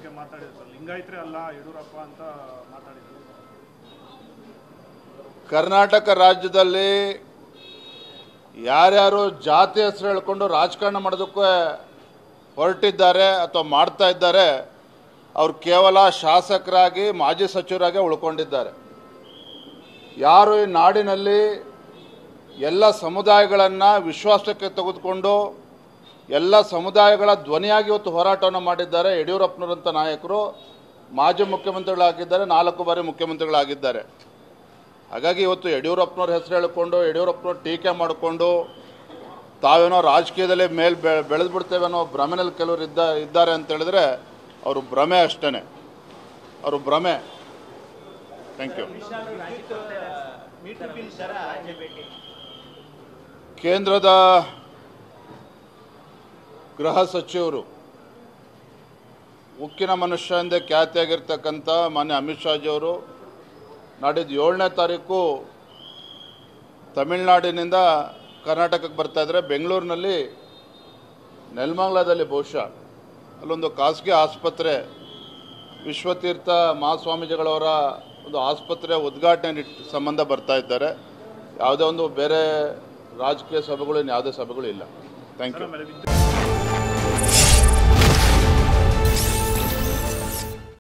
ಬಗ್ಗೆ ಮಾತಾಡಿದ್ರು. ಲಿಂಗಾಯತರೇ ಅಲ್ಲ ಯಡಿಯೂರಪ್ಪ ಅಂತ ಮಾತಾಡಿದ್ರು. ಕರ್ನಾಟಕ ರಾಜ್ಯದಲ್ಲಿ ಯಾರ್ಯಾರು ಜಾತಿ ಹೆಸರು ಹೇಳ್ಕೊಂಡು ರಾಜಕಾರಣ ಮಾಡೋದಕ್ಕೆ ಹೊರಟಿದ್ದಾರೆ ಅಥವಾ ಮಾಡ್ತಾ ಇದ್ದಾರೆ ಅವರು ಕೇವಲ ಶಾಸಕರಾಗಿ ಮಾಜಿ ಸಚಿವರಾಗಿ ಉಳ್ಕೊಂಡಿದ್ದಾರೆ. ಯಾರು ಈ ನಾಡಿನಲ್ಲಿ ಎಲ್ಲ ಸಮುದಾಯಗಳನ್ನು ವಿಶ್ವಾಸಕ್ಕೆ ತೆಗೆದುಕೊಂಡು ಎಲ್ಲ ಸಮುದಾಯಗಳ ಧ್ವನಿಯಾಗಿ ಇವತ್ತು ಹೋರಾಟವನ್ನು ಮಾಡಿದ್ದಾರೆ ಯಡಿಯೂರಪ್ಪನವರಂಥ ನಾಯಕರು ಮಾಜಿ ಮುಖ್ಯಮಂತ್ರಿಗಳಾಗಿದ್ದಾರೆ, 4 ಬಾರಿ ಮುಖ್ಯಮಂತ್ರಿಗಳಾಗಿದ್ದಾರೆ. ಹಾಗಾಗಿ ಇವತ್ತು ಯಡಿಯೂರಪ್ಪನವ್ರ ಹೆಸರು ಹೇಳಿಕೊಂಡು ಯಡಿಯೂರಪ್ಪನವ್ರು ಟೀಕೆ ಮಾಡಿಕೊಂಡು ತಾವೇನೋ ರಾಜಕೀಯದಲ್ಲಿ ಬೆಳೆದು ಬಿಡ್ತೇವೆ ಅನ್ನೋ ಭ್ರಮೆನಲ್ಲಿ ಕೆಲವರು ಇದ್ದಾರೆ ಅಂತ ಹೇಳಿದ್ರೆ ಅವರು ಭ್ರಮೆ ಅಷ್ಟೇ, ಅವರು ಭ್ರಮೆ. Thank you. ಕೇಂದ್ರದ ಗೃಹ ಸಚಿವರು ಉಕ್ಕಿನ ಮನುಷ್ಯ ಎಂದೇ ಖ್ಯಾತಿಯಾಗಿರ್ತಕ್ಕಂಥ ಮಾನ್ಯ ಅಮಿತ್ ಶಾಜಿಯವರು ನಾಡಿದ್ದು 7ನೇ ತಾರೀಕು ತಮಿಳುನಾಡಿನಿಂದ ಕರ್ನಾಟಕಕ್ಕೆ ಬರ್ತಾಯಿದ್ರೆ. ಬೆಂಗಳೂರಿನಲ್ಲಿ ನೆಲಮಂಗಲದಲ್ಲಿ ಬಹುಶಃ ಅಲ್ಲೊಂದು ಖಾಸಗಿ ಆಸ್ಪತ್ರೆ, ವಿಶ್ವತೀರ್ಥ ಮಹಾಸ್ವಾಮೀಜಿಗಳವರ ಒಂದು ಆಸ್ಪತ್ರೆ ಉದ್ಘಾಟನೆ ಸಂಬಂಧ ಬರ್ತಾ ಇದ್ದಾರೆ. ಯಾವುದೇ ಒಂದು ಬೇರೆ ರಾಜಕೀಯ ಸಭೆಗಳು ಯಾವುದೇ ಸಭೆಗಳು ಇಲ್ಲ. Thank you.